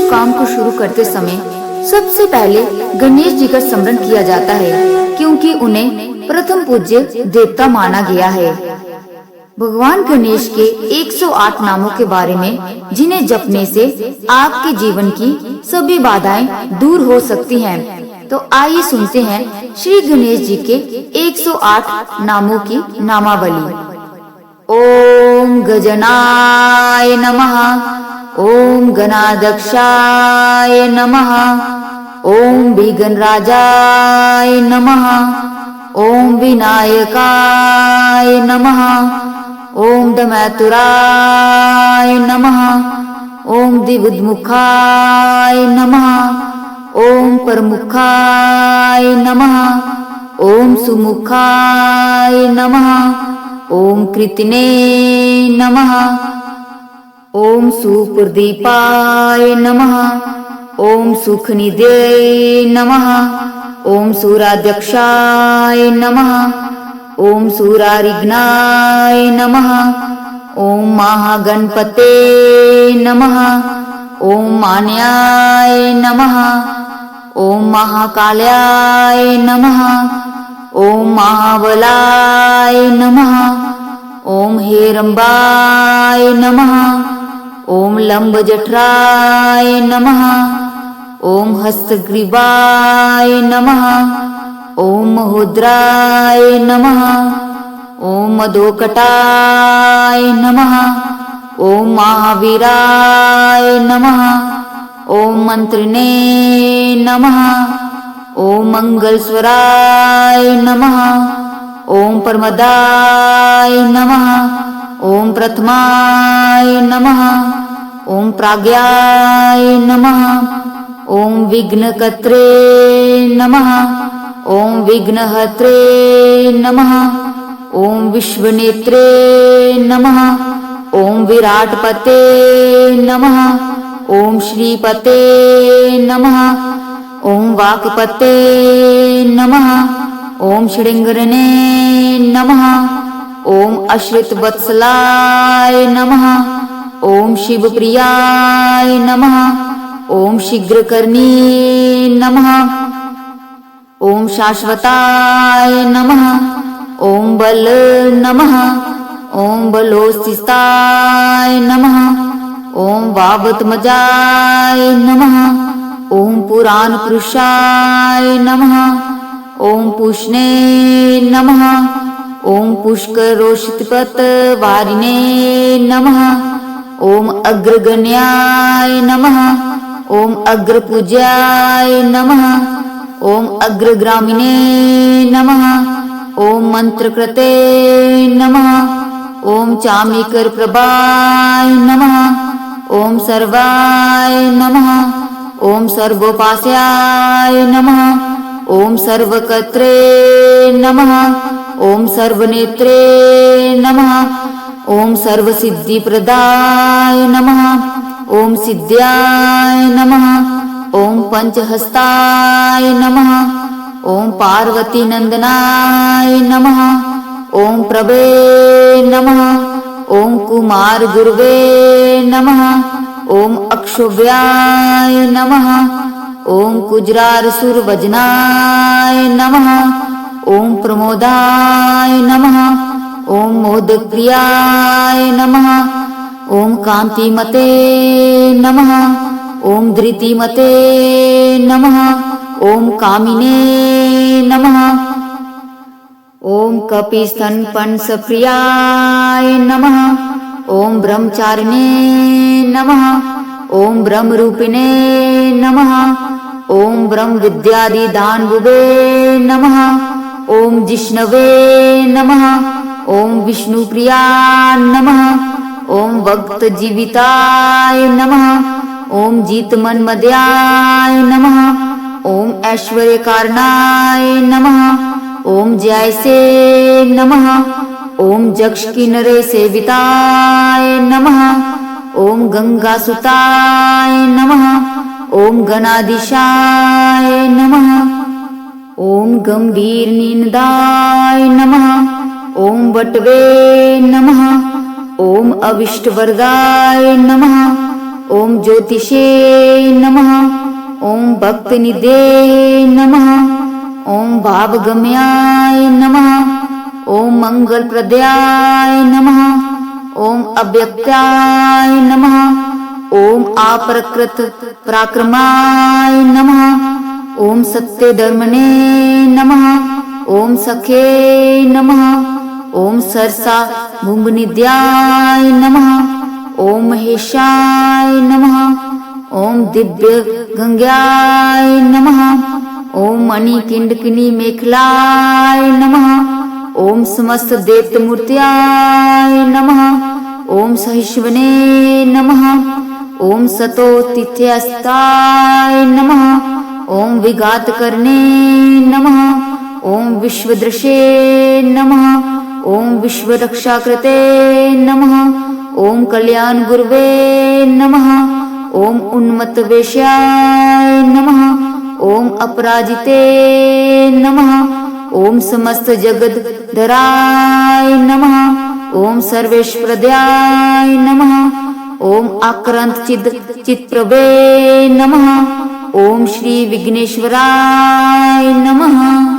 काम को शुरू करते समय सबसे पहले गणेश जी का स्मरण किया जाता है, क्योंकि उन्हें प्रथम पूज्य देवता माना गया है। भगवान गणेश के 108 नामों के बारे में, जिन्हें जपने से आपके जीवन की सभी बाधाएं दूर हो सकती हैं। तो आइए सुनते हैं श्री गणेश जी के 108 नामों की नामावली। ओम गजनाय नमः, ओम गणाध्यक्षाय नमः, ओम विघ्नराजाय नमः, ओम विनायकाय नमः, ओम दमैतुराय नमः, ओम द्विबुधमुखाय नमः, ओम परमुखाय नमः, ओम सुमुखाय नमः, ओम कृतिने नमः, ओम सुप्रदीपाय नमः, ओम सुखनिधे नमः, ओम सूराध्यक्षाय नमः, ओम सूरारिघ्नाय नमः, ओम महागणपते नमः, ओम मान्याय नमः, ओम महाकाल्याय नमः, ओम महाबलाय नमः, ओम हेरंबाय नमः, ओम लंबजठराय नमः, ओम हस्तग्रीवाय नमः, ओम महोद्राय नमः, ओम मधोकटाय नमः, ओम महावीराय नमः, ओम मंत्रिणे नमः, ओम मंगलस्वराय नमः, ओम परमदाय नमः, ओम प्रथमाय नमः, ओम प्राज्ञाय नमः, ओम विघ्नकर्त्रे नमः, ओम विघ्नहर्त्रे नमः, ओम विश्वनेत्रे नमः, ओम विराटपते नमः, ओम श्रीपते नमः, ओम वाक्पते नमः, ओम श्रृंगरणे नमः, ओम अश्रितवत्सलाय नमः, ओम शिवप्रियाय नमः, ओम शीघ्रकर्णी नमः, ओम शाश्वताय नमः, ओम बल नमः, ओम बलोस्थिताय नमः, ओम वावतमजाय नमः, ओम पुराण पुरुषाय नमः, ओम पुष्णे नमः, ओम पुष्करोषितपत वारिणे नमः, ओम अग्रगण्याय नमः, ओम अग्रपूज्याय नमः, ओम अग्रग्रामिणे नमः, ओम मंत्रकृते नमः, ओम चामीकर प्रभाय नमः, ओम सर्वाय नमः, ओम सर्वोपास्याय नमः, ओम सर्वकर्त्रे नमः, ओम सर्वनेत्रे नमः, ओम सर्वसिद्धिप्रदाय नमः, ओम सिद्ध्याय नमः, ओम पंचहस्ताय नमः, ओम पार्वती नंदनाय नमः, ओम प्रभे नमः, ओम कुमार गुरुवे नमः, ओम अक्षोभ्याय नमः, ओम कुजरारसुर वजनाय नमः, ओम प्रमोदाय नमः, ओम मोदप्रियाय नमः, ओम कांतिमते नमः, ओम धृतिमते नमः, ओम कामिने नमः, ओम कपिस्तनपंसप्रियाय नमः, ओम ब्रह्मचारिणे नमः, ओम ब्रह्मरूपिणे नमः, ओम ब्रह्म विद्यादिदानवुवे नमः, ओम जिष्णवे नमः, ओम विष्णुप्रिया नमः, ओम भक्त जीविताय नमः, ओम जीतमन्मद्याय नमः, ओम ऐश्वर्य कारणाय नमः, ओम जयसे नमः, ओम जक्ष किन्नरे सेविताय नमः, ओम गंगासुताय नमः, ओम गणाधीशाय नमः, ओम गंभीर निंदाय नमः, ओम वटवे नमः, ओम अविष्टवरदाय नमः, ओम ज्योतिषे नमः, ओम भक्तनिधे नमः, ओम भावगम्याय नमः, ओम मंगलप्रदाय नमः, ओम अव्यक्ताय नमः, ओम अप्रकृत पराक्रमाय नमः, ओम सत्यधर्मणे नमः, ओम सखे नमः, ओम सरसा भुंगनिध्याय नमः, ओम महेशाय नमः, ओम दिव्य गंगाय नमः, ओम मणिकिंडकिनी मेखलाय नमः, ओम समस्त देवत मूर्त्याय नमः, ओम सहिष्वने नमः, ओम सतो तिथ्यस्ताय नमः, ओम विघात करणे नमः, ओम विश्वदृशे नमः, ओम विश्वरक्षाकृते नमः, ओम कल्याण गुरवे नमः, ओम उन्मत्त वेश्याय नमः, ओम अपराजिते नमः, ओम समस्त जगत धराय नमः, ओम सर्वेश्वरद्याय नमः, ओम आक्रांत चित्प्रभे नमः, ओम श्री विघ्नेश्वराय नमः।